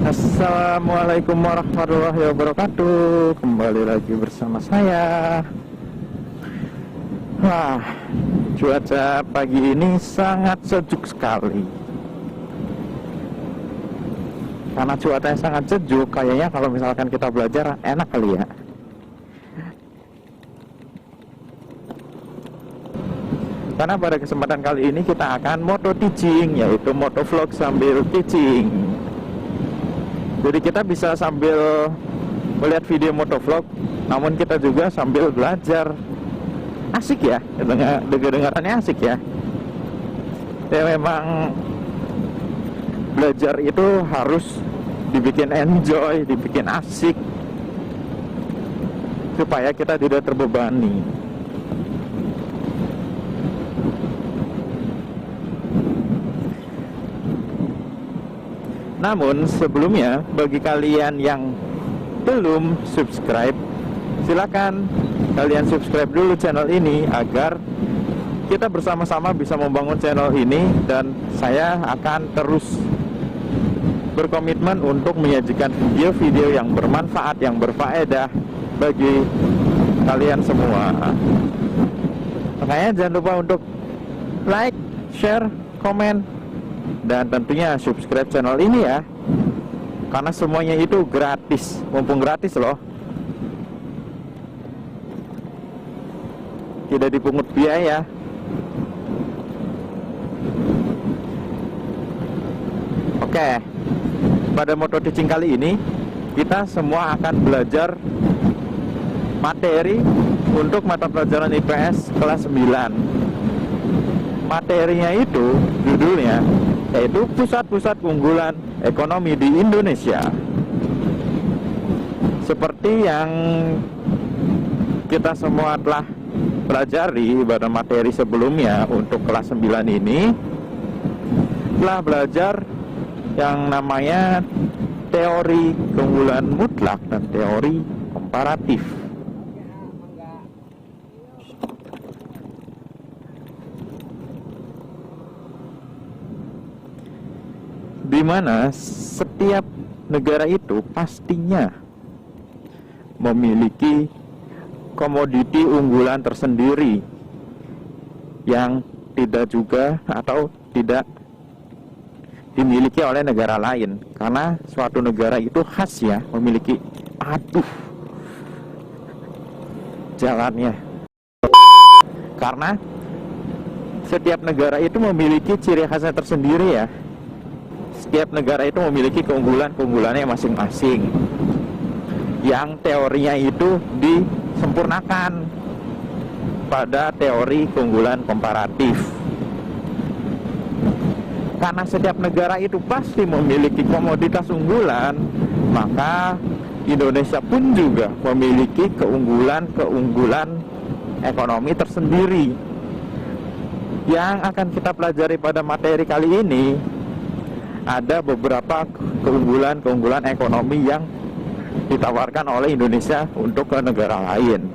Assalamualaikum warahmatullahi wabarakatuh. Kembali lagi bersama saya. Wah, cuaca pagi ini sangat sejuk sekali. Karena cuacanya sangat sejuk, kayaknya kalau misalkan kita belajar enak kali ya. Karena pada kesempatan kali ini kita akan moto teaching, yaitu moto vlog sambil teaching. Jadi kita bisa sambil melihat video motovlog, namun kita juga sambil belajar. Asik ya, dengar-dengarannya asik ya. Ya memang belajar itu harus dibikin enjoy, dibikin asik, supaya kita tidak terbebani. Namun sebelumnya, bagi kalian yang belum subscribe, silakan kalian subscribe dulu channel ini agar kita bersama-sama bisa membangun channel ini, dan saya akan terus berkomitmen untuk menyajikan video-video yang bermanfaat, yang berfaedah bagi kalian semua. Makanya jangan lupa untuk like, share, komen, dan tentunya subscribe channel ini ya, karena semuanya itu gratis, mumpung gratis loh, tidak dipungut biaya. Oke, pada moto teaching kali ini kita semua akan belajar materi untuk mata pelajaran IPS kelas 9. Materinya itu judulnya yaitu pusat-pusat unggulan ekonomi di Indonesia. Seperti yang kita semua telah pelajari pada materi sebelumnya, untuk kelas 9 ini telah belajar yang namanya teori keunggulan mutlak dan teori komparatif. Di mana setiap negara itu pastinya memiliki komoditi unggulan tersendiri yang tidak juga atau tidak dimiliki oleh negara lain. Karena suatu negara itu khas ya, memiliki jalannya. Karena setiap negara itu memiliki ciri khasnya tersendiri ya. Setiap negara itu memiliki keunggulannya masing-masing, yang teorinya itu disempurnakan pada teori keunggulan komparatif. Karena setiap negara itu pasti memiliki komoditas unggulan, maka Indonesia pun juga memiliki keunggulan ekonomi tersendiri. Yang akan kita pelajari pada materi kali ini, ada beberapa keunggulan ekonomi yang ditawarkan oleh Indonesia untuk ke negara lain,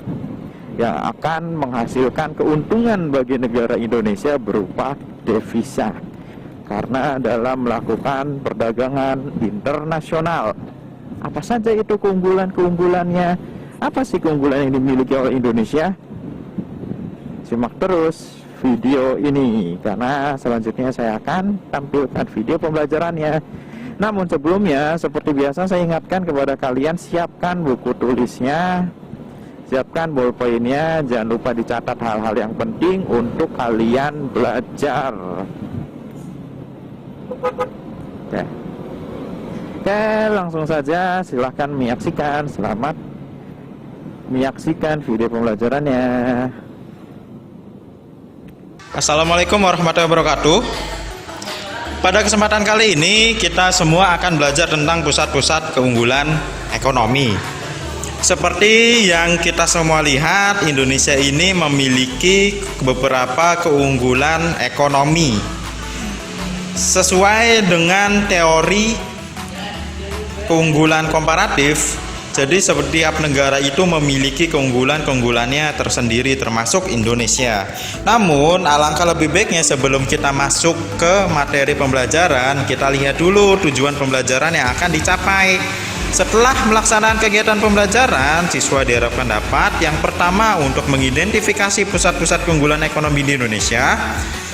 yang akan menghasilkan keuntungan bagi negara Indonesia berupa devisa. Karena dalam melakukan perdagangan internasional, apa saja itu keunggulannya? Apa sih keunggulan yang dimiliki oleh Indonesia? Simak terus video ini, karena selanjutnya saya akan tampilkan video pembelajarannya. Namun sebelumnya, seperti biasa saya ingatkan kepada kalian, siapkan buku tulisnya, siapkan bolpoinnya, jangan lupa dicatat hal-hal yang penting untuk kalian belajar. Oke, langsung saja silahkan menyaksikan. Selamat menyaksikan video pembelajarannya. Assalamualaikum warahmatullahi wabarakatuh. Pada kesempatan kali ini kita semua akan belajar tentang pusat-pusat keunggulan ekonomi. Seperti yang kita semua lihat, Indonesia ini memiliki beberapa keunggulan ekonomi sesuai dengan teori keunggulan komparatif. Jadi setiap negara itu memiliki keunggulan-keunggulannya tersendiri termasuk Indonesia. Namun alangkah lebih baiknya sebelum kita masuk ke materi pembelajaran, kita lihat dulu tujuan pembelajaran yang akan dicapai. Setelah melaksanakan kegiatan pembelajaran, siswa diharapkan dapat yang pertama untuk mengidentifikasi pusat-pusat keunggulan ekonomi di Indonesia,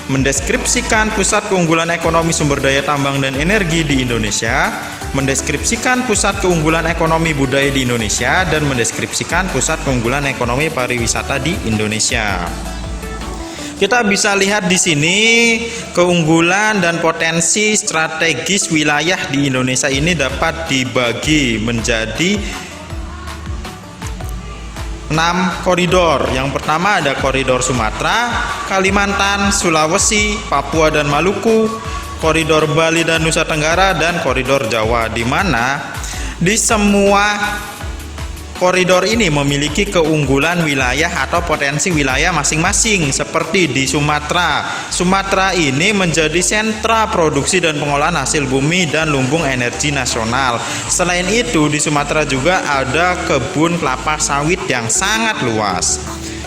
mendeskripsikan pusat keunggulan ekonomi sumber daya tambang dan energi di Indonesia, mendeskripsikan pusat keunggulan ekonomi budaya di Indonesia, dan mendeskripsikan pusat keunggulan ekonomi pariwisata di Indonesia. Kita bisa lihat di sini keunggulan dan potensi strategis wilayah di Indonesia ini dapat dibagi menjadi 6 koridor. Yang pertama ada koridor Sumatera, Kalimantan, Sulawesi, Papua dan Maluku, koridor Bali dan Nusa Tenggara, dan koridor Jawa, di mana di semua koridor ini memiliki keunggulan wilayah atau potensi wilayah masing-masing. Seperti di Sumatera, Sumatera ini menjadi sentra produksi dan pengolahan hasil bumi dan lumbung energi nasional. Selain itu, di Sumatera juga ada kebun kelapa sawit yang sangat luas.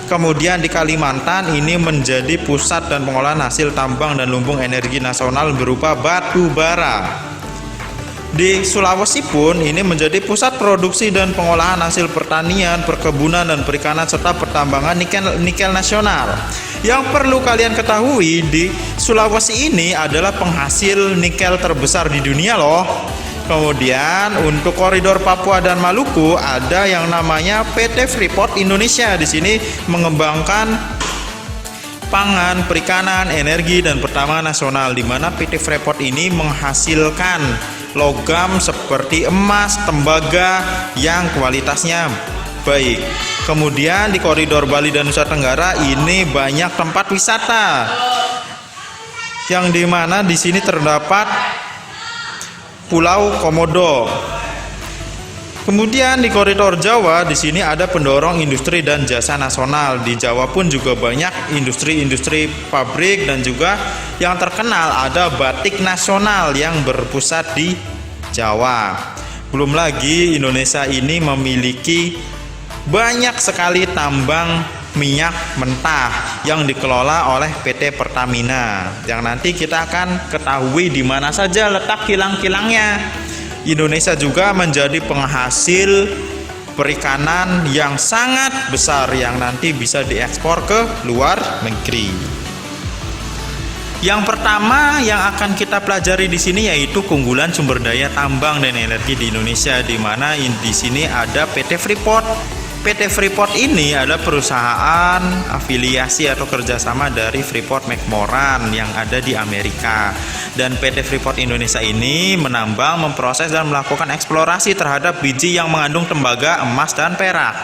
Kemudian di Kalimantan ini menjadi pusat dan pengolahan hasil tambang dan lumbung energi nasional berupa batu bara. Di Sulawesi pun ini menjadi pusat produksi dan pengolahan hasil pertanian, perkebunan dan perikanan serta pertambangan nikel nasional. Yang perlu kalian ketahui, di Sulawesi ini adalah penghasil nikel terbesar di dunia loh. Kemudian untuk koridor Papua dan Maluku ada yang namanya PT Freeport Indonesia. Di sini mengembangkan pangan, perikanan, energi dan pertambangan nasional, di mana PT Freeport ini menghasilkan logam seperti emas, tembaga yang kualitasnya baik. Kemudian di koridor Bali dan Nusa Tenggara ini banyak tempat wisata, yang dimana di sini terdapat Pulau Komodo. Kemudian di koridor Jawa di sini ada pendorong industri dan jasa nasional. Di Jawa pun juga banyak industri-industri pabrik dan juga yang terkenal ada batik nasional yang berpusat di Jawa. Belum lagi Indonesia ini memiliki banyak sekali tambang minyak mentah yang dikelola oleh PT Pertamina, yang nanti kita akan ketahui di mana saja letak kilang-kilangnya. Indonesia juga menjadi penghasil perikanan yang sangat besar yang nanti bisa diekspor ke luar negeri. Yang pertama yang akan kita pelajari di sini yaitu keunggulan sumber daya tambang dan energi di Indonesia, di mana di sini ada PT Freeport. PT Freeport ini adalah perusahaan afiliasi atau kerjasama dari Freeport-McMoRan yang ada di Amerika. Dan PT Freeport Indonesia ini menambang, memproses dan melakukan eksplorasi terhadap biji yang mengandung tembaga, emas dan perak.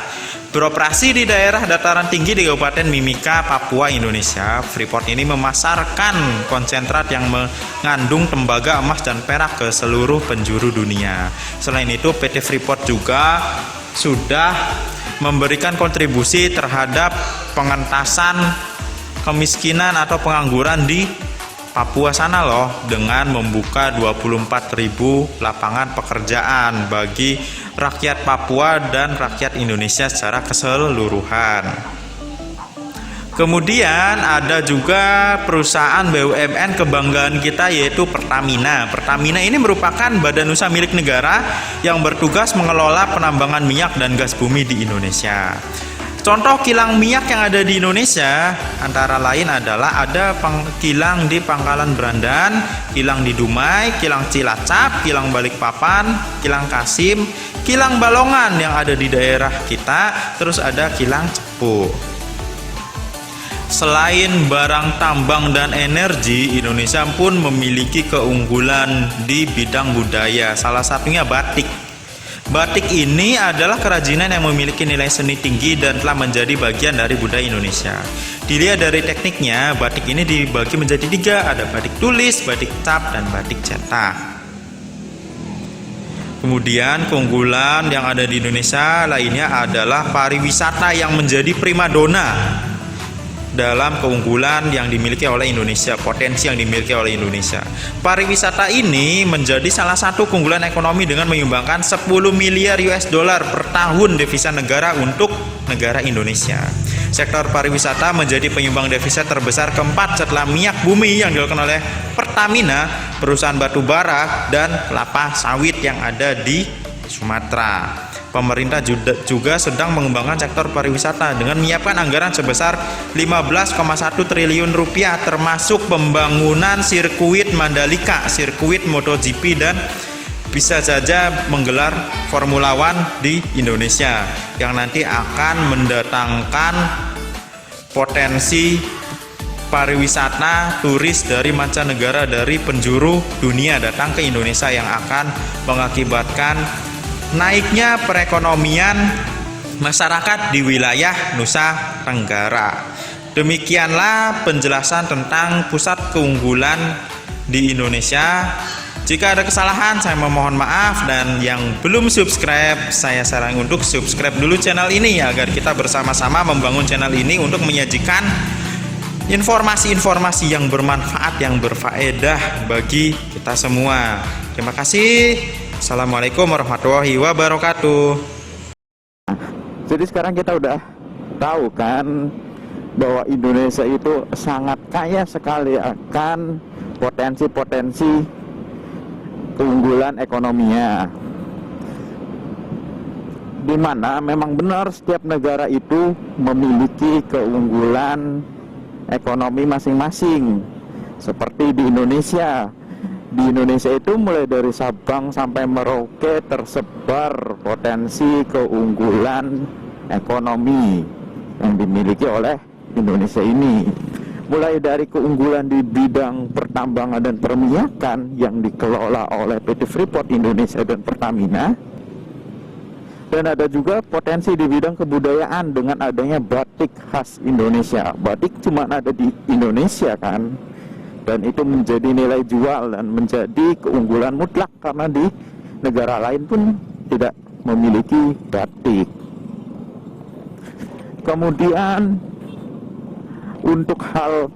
Beroperasi di daerah dataran tinggi di Kabupaten Mimika, Papua, Indonesia. Freeport ini memasarkan konsentrat yang mengandung tembaga, emas dan perak ke seluruh penjuru dunia. Selain itu, PT Freeport juga sudah memberikan kontribusi terhadap pengentasan kemiskinan atau pengangguran di Papua sana loh, dengan membuka 24.000 lapangan pekerjaan bagi rakyat Papua dan rakyat Indonesia secara keseluruhan. Kemudian ada juga perusahaan BUMN kebanggaan kita yaitu Pertamina. Pertamina ini merupakan badan usaha milik negara yang bertugas mengelola penambangan minyak dan gas bumi di Indonesia. Contoh kilang minyak yang ada di Indonesia antara lain adalah ada kilang di Pangkalan Berandan, kilang di Dumai, kilang Cilacap, kilang Balikpapan, kilang Kasim, kilang Balongan yang ada di daerah kita, terus ada kilang Cepu. Selain barang tambang dan energi, Indonesia pun memiliki keunggulan di bidang budaya. Salah satunya batik. Batik ini adalah kerajinan yang memiliki nilai seni tinggi dan telah menjadi bagian dari budaya Indonesia. Dilihat dari tekniknya, batik ini dibagi menjadi 3, ada batik tulis, batik cap, dan batik cetak. Kemudian keunggulan yang ada di Indonesia lainnya adalah pariwisata yang menjadi primadona. dalam keunggulan yang dimiliki oleh Indonesia, potensi yang dimiliki oleh Indonesia. Pariwisata ini menjadi salah satu keunggulan ekonomi dengan menyumbangkan 10 miliar US dollar per tahun devisa negara untuk negara Indonesia. Sektor pariwisata menjadi penyumbang devisa terbesar keempat setelah minyak bumi yang dilakukan oleh Pertamina, perusahaan batu bara, dan kelapa sawit yang ada di Sumatera. Pemerintah juga sedang mengembangkan sektor pariwisata dengan menyiapkan anggaran sebesar 15,1 triliun rupiah termasuk pembangunan sirkuit Mandalika, sirkuit MotoGP, dan bisa saja menggelar Formula One di Indonesia yang nanti akan mendatangkan potensi pariwisata turis dari mancanegara, dari penjuru dunia datang ke Indonesia yang akan mengakibatkan naiknya perekonomian masyarakat di wilayah Nusa Tenggara. Demikianlah penjelasan tentang pusat keunggulan di Indonesia. Jika ada kesalahan, saya memohon maaf, dan yang belum subscribe, saya sarankan untuk subscribe dulu channel ini agar kita bersama-sama membangun channel ini untuk menyajikan informasi-informasi yang bermanfaat, yang berfaedah bagi kita semua. Terima kasih. Assalamualaikum warahmatullahi wabarakatuh. Jadi sekarang kita udah tahu kan bahwa Indonesia itu sangat kaya sekali akan potensi-potensi keunggulan ekonominya, di mana memang benar setiap negara itu memiliki keunggulan ekonomi masing-masing. Seperti di Indonesia. Di Indonesia itu mulai dari Sabang sampai Merauke tersebar potensi keunggulan ekonomi yang dimiliki oleh Indonesia ini. Mulai dari keunggulan di bidang pertambangan dan perminyakan yang dikelola oleh PT Freeport Indonesia dan Pertamina. Dan ada juga potensi di bidang kebudayaan dengan adanya batik khas Indonesia. Batik cuma ada di Indonesia kan. Dan itu menjadi nilai jual dan menjadi keunggulan mutlak karena di negara lain pun tidak memiliki batik. Kemudian untuk hal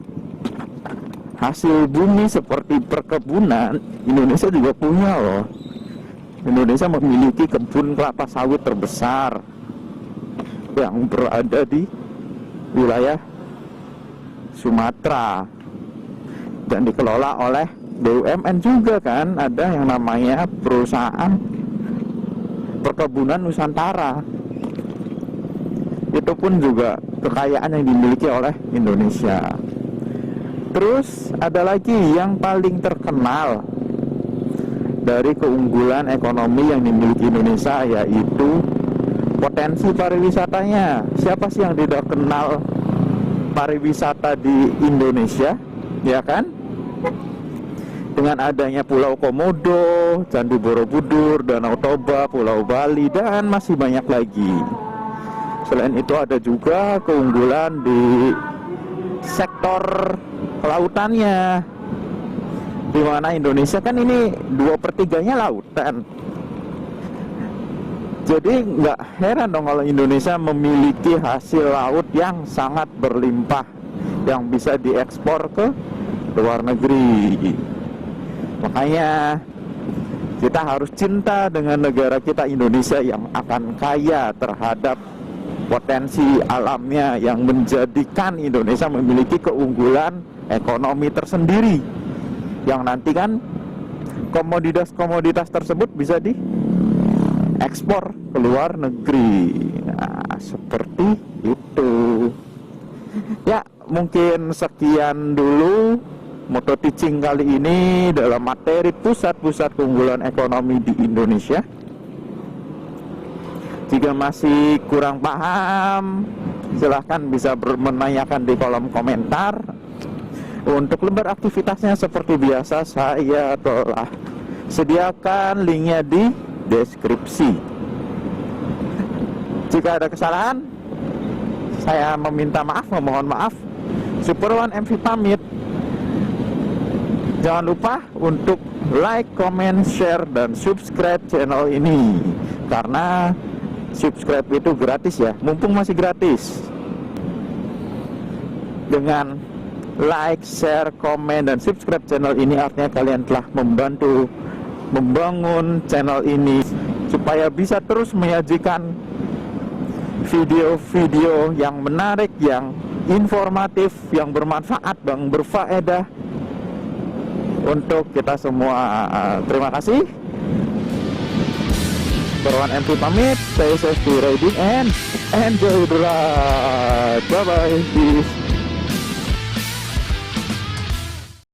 hasil bumi seperti perkebunan, Indonesia juga punya loh. Indonesia memiliki kebun kelapa sawit terbesar yang berada di wilayah Sumatera dan dikelola oleh BUMN juga kan. Ada yang namanya perusahaan perkebunan Nusantara. Itu pun juga kekayaan yang dimiliki oleh Indonesia. Terus ada lagi yang paling terkenal dari keunggulan ekonomi yang dimiliki Indonesia, yaitu potensi pariwisatanya. Siapa sih yang tidak kenal pariwisata di Indonesia, ya kan? Dengan adanya Pulau Komodo, Candi Borobudur, Danau Toba, Pulau Bali, dan masih banyak lagi. Selain itu ada juga keunggulan di sektor kelautannya, di mana Indonesia kan ini 2/3-nya lautan. Jadi nggak heran dong kalau Indonesia memiliki hasil laut yang sangat berlimpah, yang bisa diekspor ke luar negeri. Makanya kita harus cinta dengan negara kita Indonesia yang akan kaya terhadap potensi alamnya, yang menjadikan Indonesia memiliki keunggulan ekonomi tersendiri, yang nanti kan komoditas-komoditas tersebut bisa diekspor ke luar negeri. Nah, seperti itu. Ya, mungkin sekian dulu Moto Teaching kali ini dalam materi pusat-pusat keunggulan ekonomi di Indonesia. Jika masih kurang paham, silahkan bisa menanyakan di kolom komentar. Untuk lembar aktivitasnya seperti biasa saya telah sediakan linknya di deskripsi. Jika ada kesalahan, saya meminta maaf, memohon maaf. Super One MV pamit. Jangan lupa untuk like, comment, share, dan subscribe channel ini, karena subscribe itu gratis ya, mumpung masih gratis. Dengan like, share, komen, dan subscribe channel ini, artinya kalian telah membantu membangun channel ini supaya bisa terus menyajikan video-video yang menarik, yang informatif, yang bermanfaat, yang berfaedah untuk kita semua. Terima kasih. Berwan MP pamit. Stay safety riding and enjoy the ride. Bye bye. Peace.